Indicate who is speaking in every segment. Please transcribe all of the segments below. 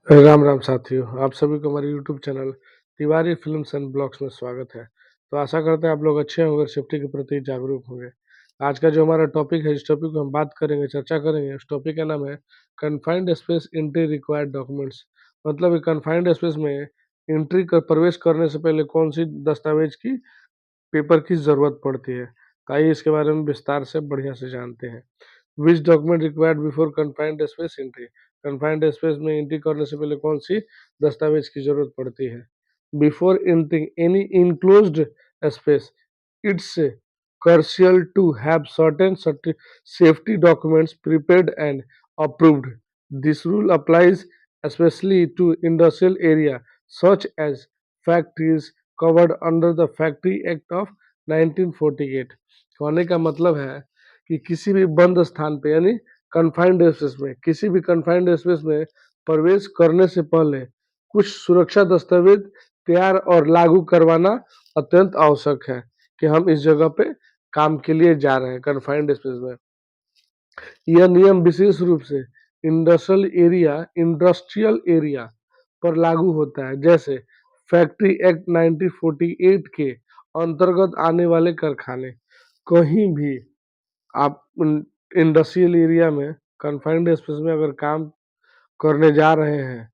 Speaker 1: राम राम साथियों, आप सभी को हमारे YouTube channel Tiwari films and blogs में स्वागत है। तो आशा करते हैं आप लोग अच्छे होंगे, सेफ्टी के प्रति जागरूक होंगे। आज का जो हमारा टॉपिक है, इस टॉपिक को हम बात करेंगे, चर्चा करेंगे। उस टॉपिक का नाम है confined space entry required documents. मतलब कन्फाइंड स्पेस में एंट्री कर प्रवेश करने से पहले कौन सी दस्तावेज की पेपर की ज़रूरत पड़ती है। तो आइए इसके बारे में विस्तार से बढ़िया से जानते हैं। Which document required before confined space entry. Confined space में एंट्री करने से पहले कौन सी दस्तावेज की जरूरत पड़ती है। Before entering any enclosed space, it's crucial to have certain safety documents prepared and approved. This rule applies especially to industrial area such as factories covered under the Factory Act of 1948। कहने का मतलब है कि किसी भी बंद स्थान पे यानी कन्फाइंड स्पेस में, किसी भी कन्फाइंड स्पेस में प्रवेश करने से पहले कुछ सुरक्षा दस्तावेज तैयार और लागू करवाना अत्यंत आवश्यक है कि हम इस जगह पे काम के लिए जा रहे हैं कन्फाइंड स्पेस में। यह नियम विशेष रूप से इंडस्ट्रियल एरिया पर लागू होता है, जैसे फैक्ट्री एक्ट 1948 के अंतर्गत आने वाले कारखाने। कहीं भी आप इंडस्ट्रियल एरिया में कन्फाइंड स्पेस में अगर काम करने जा रहे हैं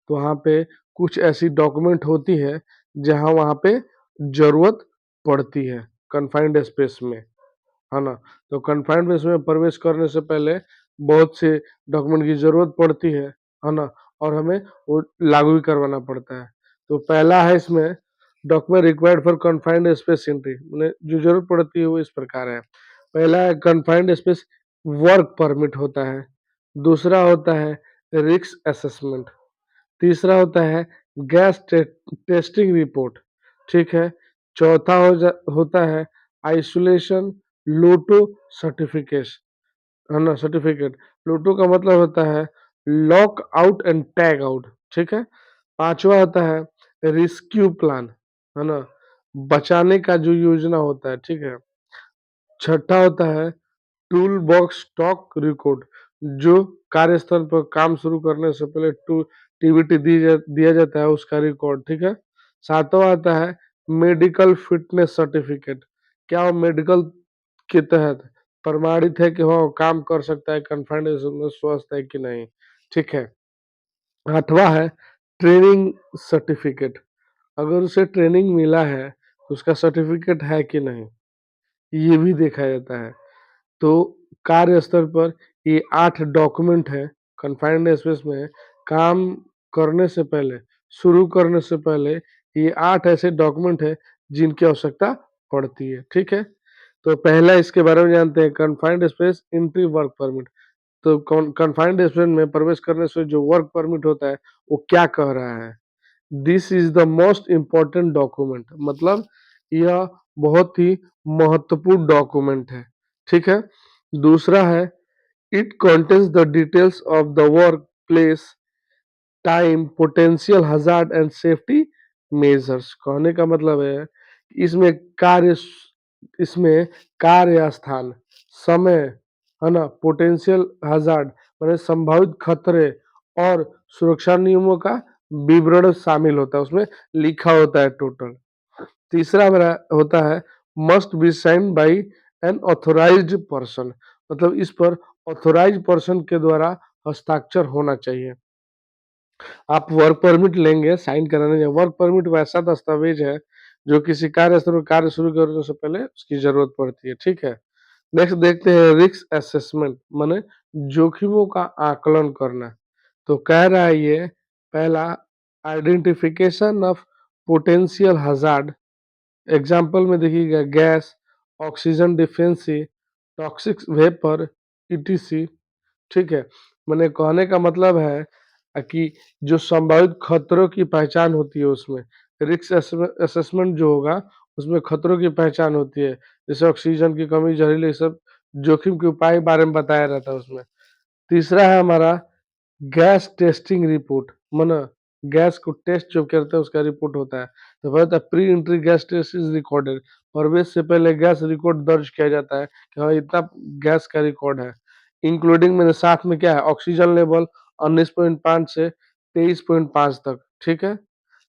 Speaker 1: तो वहाँ पे कुछ ऐसी डॉक्यूमेंट होती है जहाँ वहाँ पे जरूरत पड़ती है कन्फाइंड स्पेस में, है ना। तो कन्फाइंड स्पेस में प्रवेश करने से पहले बहुत से डॉक्यूमेंट की जरूरत पड़ती है ना, और हमें वो लागू भी करवाना पड़ता है। तो पहला है इसमें document required for confined space entry, जो जरूरत पड़ती है वो इस प्रकार है। पहला है कन्फाइंड स्पेस वर्क परमिट होता है। दूसरा होता है रिस्क असेसमेंट। तीसरा होता है टेस्टिंग रिपोर्ट। ठीक है। चौथा होता है आइसोलेशन लोटो सर्टिफिकेट, है ना, सर्टिफिकेट। लोटो का मतलब होता है lock out and tag out. ठीक है। पांचवा होता है रेस्क्यू प्लान, है ना, बचाने का जो योजना होता है। ठीक है। छठा होता है टूल बॉक्स स्टॉक रिकॉर्ड, जो कार्यस्थल पर काम शुरू करने से पहले टीबीटी दिया जाता है उसका रिकॉर्ड। ठीक है। सातवां आता है मेडिकल फिटनेस सर्टिफिकेट, क्या वो मेडिकल के तहत प्रमाणित है कि वह काम कर सकता है, कन्फाइंड में स्वस्थ है कि नहीं। ठीक है। आठवां है ट्रेनिंग सर्टिफिकेट, अगर उसे ट्रेनिंग मिला है तो उसका सर्टिफिकेट है कि नहीं, ये भी देखा जाता है। तो कार्य स्तर पर ये 8 डॉक्यूमेंट है कन्फाइंड स्पेस में काम करने से पहले, शुरू करने से पहले ये 8 ऐसे डॉक्यूमेंट है जिनकी आवश्यकता पड़ती है। ठीक है। तो पहला इसके बारे में जानते हैं, confined space entry work permit. तो कन्फाइंड स्पेस में प्रवेश करने से जो वर्क परमिट होता है वो क्या कह रहा है। This is the most important document, मतलब यह बहुत ही महत्वपूर्ण डॉक्यूमेंट है। ठीक है। दूसरा है it contains the details of the work place, time, potential hazard and safety measures. कहने का मतलब है इसमें कार्य इसमें कार्य स्थान, समय, है ना, पोटेंशियल हजार्ड मैंने संभावित खतरे और सुरक्षा नियमों का विवरण शामिल होता है, उसमें लिखा होता है टोटल। तीसरा मेरा होता है must be sign by an authorised person, मतलब इस पर ऑथोराइज्ड पर्सन के द्वारा हस्ताक्षर होना चाहिए। आप वर्क परमिट लेंगे, साइन कराने जाए, वर्क परमिट वैसा दस्तावेज है जो किसी कार्यस्थल पर कार्य शुरू करने से पहले उसकी जरूरत पड़ती है। ठीक है। नेक्स्ट देखते हैं रिस्क असेसमेंट, माने जोखिमों का आकलन करना। तो कह रहा है ये पहला identification of potential hazard, example में देखिएगा gas, oxygen डिफेंसी, toxic vapour, etc. ठीक है। मैंने कहने का मतलब है कि जो संभावित खतरों की पहचान होती है उसमें रिस्क असेसमेंट जो होगा उसमें खतरों की पहचान होती है, जैसे ऑक्सीजन की कमी, जहरीले सब जोखिम के उपाय बारे में बताया रहता है उसमें। तीसरा है हमारा गैस टेस्टिंग रिपोर्ट, माना गैस को टेस्ट जो करते हैं उसका रिपोर्ट होता है। तो कहता है pre entry gas test is recorded, प्रवेश से पहले गैस रिकॉर्ड दर्ज किया जाता है कि हाँ इतना गैस का रिकॉर्ड है। इंक्लूडिंग मैंने साथ में क्या है ऑक्सीजन लेवल 19.5 से 23.5 तक, ठीक है।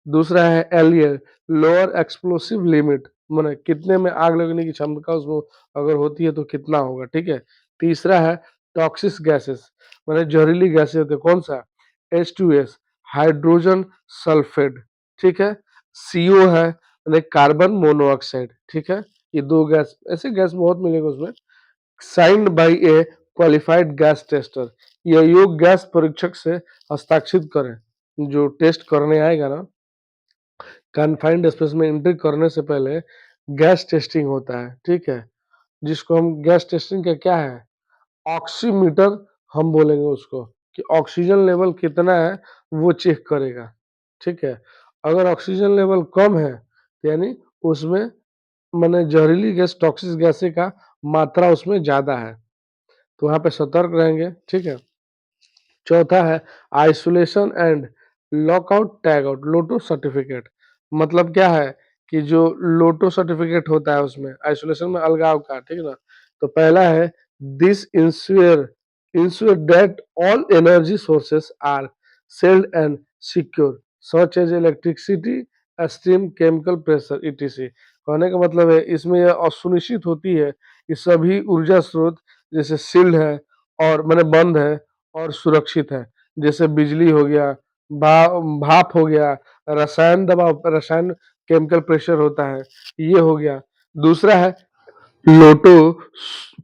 Speaker 1: दूसरा है एलईए, लोअर एक्सप्लोसिव लिमिट, माने कितने में आग लगने की क्षमता उसमें अगर होती है तो कितना होगा, ठीक है। तीसरा है टॉक्सिक गैसेस, माने जहरीली गैसें होते हैं, कौन सा, H2S, हाइड्रोजन सल्फेट, ठीक है। CO है माने कार्बन मोनोऑक्साइड, ठीक है। ये दो गैस, ऐसे गैस बहुत मिलेगा उसमें। Signed by A qualified gas tester, यह योग गैस परीक्षक से हस्ताक्षरित करें। जो टेस्ट करने आएगा ना, कन्फाइंड स्पेस में एंट्री करने से पहले गैस टेस्टिंग होता है, ठीक है। जिसको हम गैस टेस्टिंग का क्या है, ऑक्सीमीटर हम बोलेंगे उसको, कि ऑक्सीजन लेवल कितना है वो चेक करेगा, ठीक है। अगर ऑक्सीजन लेवल कम है तो यानी उसमें माने जहरीली गैस, टॉक्सिक गैसें का मात्रा उसमें ज्यादा है, तो वहां पे सतर्क रहेंगे, ठीक है। चौथा है isolation and lockout tag out, Lotte certificate. मतलब क्या है कि जो लोटो सर्टिफिकेट होता है उसमें आइसोलेशन में अलगाव का, ठीक है ना। तो पहला है this ensure that all energy sources are sealed and secure such as electricity, steam, chemical, pressure, ETC. कहने का मतलब है इसमें यह सुनिश्चित होती है कि सभी ऊर्जा स्रोत जैसे सील्ड है और मैंने बंद है और सुरक्षित है। जैसे बिजली हो गया, भाप हो गया, रसायन दबाव, रसायन केमिकल प्रेशर होता है, ये हो गया। दूसरा है लोटो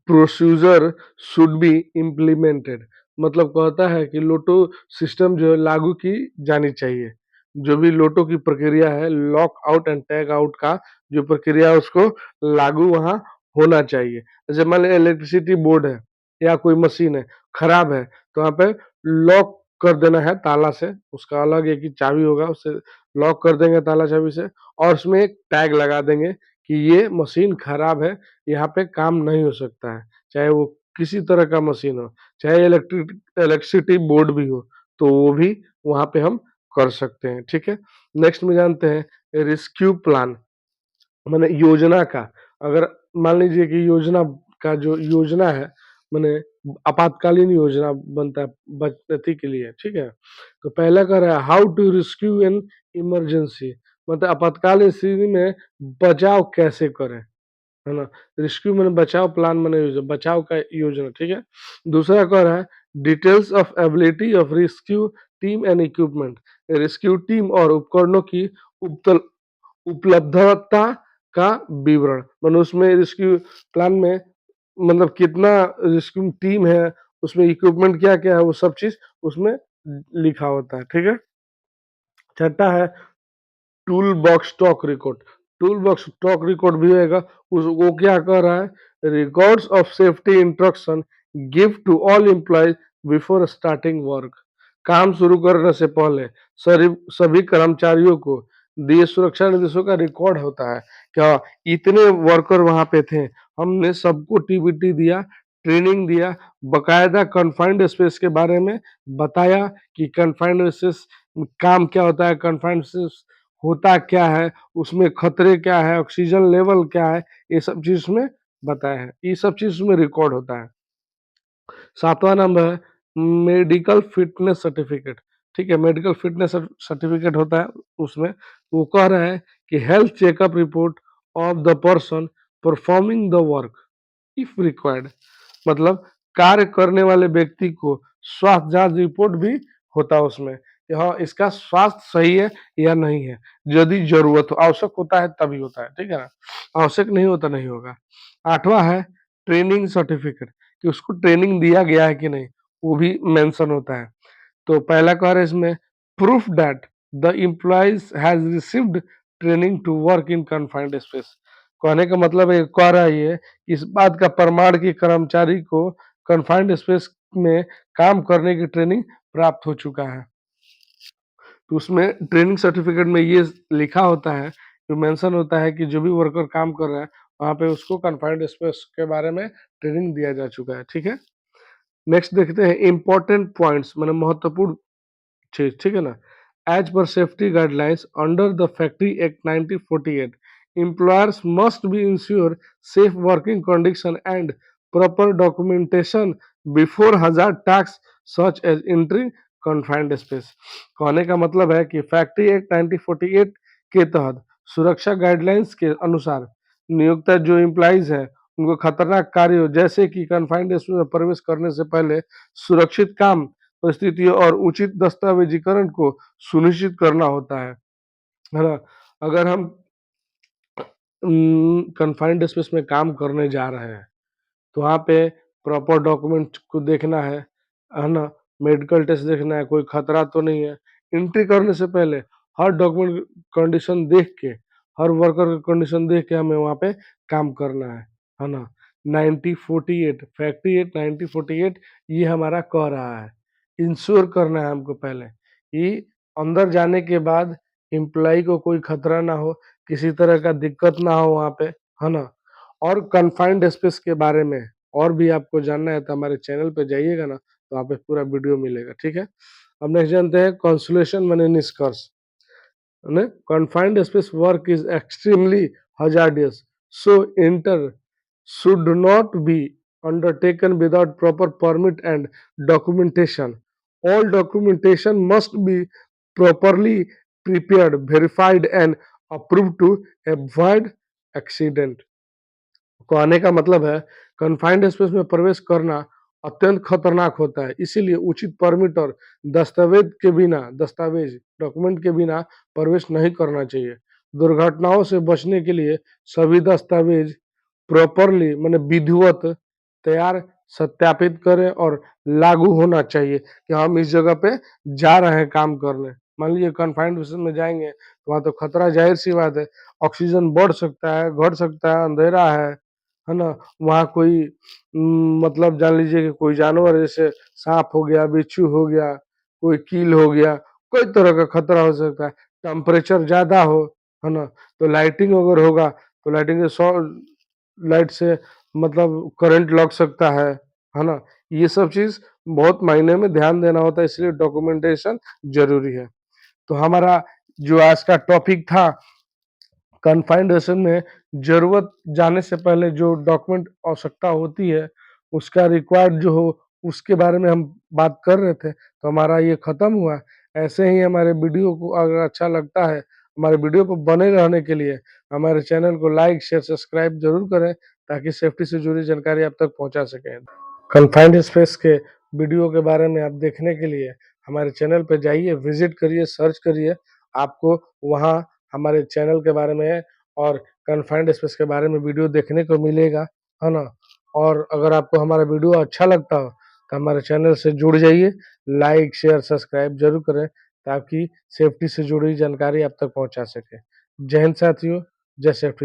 Speaker 1: प्रोसीजर शुड बी इम्प्लीमेंटेड, मतलब कहता है कि लोटो सिस्टम जो है लागू की जानी चाहिए। जो भी लोटो की प्रक्रिया है, lock out and tag out का जो प्रक्रिया है उसको लागू वहाँ होना चाहिए। जैसे मान लीजिए इलेक्ट्रिसिटी बोर्ड है या कोई मशीन है खराब है, तो वहाँ पे लॉक कर देना है ताला से, उसका अलग एक ही चाबी होगा, उससे लॉक कर देंगे ताला चाबी से, और उसमें एक टैग लगा देंगे कि ये मशीन खराब है, यहाँ पे काम नहीं हो सकता है। चाहे वो किसी तरह का मशीन हो, चाहे इलेक्ट्रिसिटी बोर्ड भी हो, तो वो भी वहाँ पे हम कर सकते हैं, ठीक है। नेक्स्ट में जानते हैं रेस्क्यू प्लान, माने योजना का। अगर मान लीजिए कि योजना का जो योजना है, माने आपातकालीन योजना बनता है अथी के लिए, ठीक है। तो पहला कह रहा है how to rescue in emergency, मतलब आपातकालीन स्थिति में बचाव कैसे करें, है ना। रेस्क्यू मैंने बचाव, प्लान मैंने बचाव का योजना, ठीक है। दूसरा कह रहा है details of ability of rescue team and equipment, rescue team और उपकरणों की उपलब्धता का विवरण, मतलब उसमें रेस्क्यू प्लान में मतलब कितना रेस्क्यू टीम है, उसमें इक्विपमेंट क्या क्या है, वो सब चीज उसमें लिखा होता है, ठीक है। छठा है tool box stock record, tool box stock record भी होगा। उस वो क्या कर रहा है, records of safety instruction give to all employees before starting work, काम शुरू करने से पहले सभी कर्मचारियों को दिए सुरक्षा निर्देशों का रिकॉर्ड होता है। क्या इतने वर्कर वहां पे थे, हमने सबको टीबीटी दिया, ट्रेनिंग दिया, बकायदा कन्फाइंड स्पेस के बारे में बताया कि कन्फाइंड स्पेस काम क्या होता है, कन्फाइंड स्पेस होता क्या है, उसमें खतरे क्या है, ऑक्सीजन लेवल क्या है, ये सब चीज उसमें बताया है, ये सब चीज उसमें रिकॉर्ड होता है। सातवां नंबर है मेडिकल फिटनेस सर्टिफिकेट, ठीक है। मेडिकल फिटनेस सर्टिफिकेट होता है उसमें, वो कह रहा है कि health checkup report of the person performing the work if required, मतलब कार्य करने वाले व्यक्ति को स्वास्थ्य जांच रिपोर्ट भी होता है उसमें कि हाँ इसका स्वास्थ्य सही है या नहीं है। यदि जरूरत हो, आवश्यक होता है तभी होता है, ठीक है ना, आवश्यक नहीं होता नहीं होगा। आठवां है ट्रेनिंग सर्टिफिकेट, कि उसको ट्रेनिंग दिया गया है कि नहीं, वो भी मेंशन होता है। तो पहला कह रहा है इसमें proof that the employees has received training to work in confined space, कहने का मतलब है, कह रहा है ये इस बात का प्रमाण कि कर्मचारी को कन्फाइंड स्पेस में काम करने की ट्रेनिंग प्राप्त हो चुका है। तो उसमें ट्रेनिंग सर्टिफिकेट में ये लिखा होता है, जो मेंशन होता है कि जो भी वर्कर काम कर रहा है वहाँ पे उसको कन्फाइंड स्पेस के बारे में ट्रेनिंग दिया जा चुका है, ठीक है। नेक्स्ट देखते हैं इंपॉर्टेंट पॉइंट्स, मतलब महत्वपूर्ण चीज, ठीक है ना। As per safety guidelines under the factory act 1948 employers must be ensure safe working condition and proper documentation before hazard tasks such as entering confined space. कहने का मतलब है कि फैक्ट्री एक्ट 1948 के तहत सुरक्षा गाइडलाइंस के अनुसार नियोक्ता जो एम्प्लॉइज हैं उनको खतरनाक कार्यों जैसे कि कन्फाइंड स्पेस में प्रवेश करने से पहले सुरक्षित काम परिस्थितियों और उचित दस्तावेजीकरण को सुनिश्चित करना होता है ना। अगर हम कन्फाइंड स्पेस में काम करने जा रहे हैं तो वहाँ पे प्रॉपर डॉक्यूमेंट को देखना है ना, मेडिकल टेस्ट देखना है, कोई खतरा तो नहीं है। एंट्री करने से पहले हर डॉक्यूमेंट कंडीशन देख के, हर वर्कर की कंडीशन देख के हमें वहाँ पे काम करना है ना। 1948 फैक्ट्री एक्ट 1948 ये हमारा कह रहा है, इंश्योर करना है हमको पहले कि अंदर जाने के बाद एम्प्लॉय को कोई खतरा ना हो, किसी तरह का दिक्कत ना हो वहाँ पे, है ना। और कन्फाइंड स्पेस के बारे में और भी आपको जानना है तो हमारे चैनल पे जाइएगा ना, तो वहाँ पे पूरा वीडियो मिलेगा, ठीक है। अब नेक्स्ट जानते हैं कंसोलेशन माने निष्कर्ष। Confined space work is extremely hazardous, so enter should not be undertaken without proper permit and documentation. All documentation must be properly prepared, verified and approved to avoid accident. कहने का मतलब है confined space में प्रवेश करना अत्यंत खतरनाक होता है, इसीलिए उचित परमिट और दस्तावेज डॉक्यूमेंट के बिना प्रवेश नहीं करना चाहिए। दुर्घटनाओं से बचने के लिए सभी दस्तावेज प्रॉपरली माने विधिवत तैयार सत्यापित करें और लागू होना चाहिए कि हम इस जगह पे जा रहे हैं काम करने। मान लीजिए कन्फाइंड स्पेस में जाएंगे तो वहाँ तो खतरा जाहिर सी बात है, ऑक्सीजन बढ़ सकता है, घट सकता है, अंधेरा है ना। वहाँ कोई मतलब जान लीजिए कि कोई जानवर जैसे सांप हो गया, बिच्छू हो गया, कोई कील हो गया, कोई तरह का खतरा हो सकता है। टेम्परेचर ज़्यादा हो, है ना, तो लाइटिंग अगर होगा तो लाइटिंग से लाइट से मतलब करंट लग सकता है ना। ये सब चीज़ बहुत मायने में ध्यान देना होता है, इसलिए डॉक्यूमेंटेशन ज़रूरी है। तो हमारा जो आज का टॉपिक था कन्फाइंड सेशन में ज़रूरत जाने से पहले जो डॉक्यूमेंट आवश्यकता होती है, उसका रिक्वायर्ड जो हो उसके बारे में हम बात कर रहे थे, तो हमारा ये ख़त्म हुआ। ऐसे ही हमारे वीडियो को अगर अच्छा लगता है, हमारे वीडियो को बने रहने के लिए हमारे चैनल को लाइक, शेयर, सब्सक्राइब ज़रूर करें ताकि सेफ्टी से जुड़ी जानकारी आप तक पहुँचा सकें। कन्फाइंड स्पेस के वीडियो के बारे में आप देखने के लिए हमारे चैनल पे जाइए, विजिट करिए, सर्च करिए, आपको वहाँ हमारे चैनल के बारे में और कन्फाइंड स्पेस के बारे में वीडियो देखने को मिलेगा, है ना। और अगर आपको हमारा वीडियो अच्छा लगता हो तो हमारे चैनल से जुड़ जाइए, लाइक, शेयर, सब्सक्राइब जरूर करें ताकि सेफ्टी से जुड़ी जानकारी आप तक पहुँचा सके। जय हिंद साथियों, जय सेफ्टी।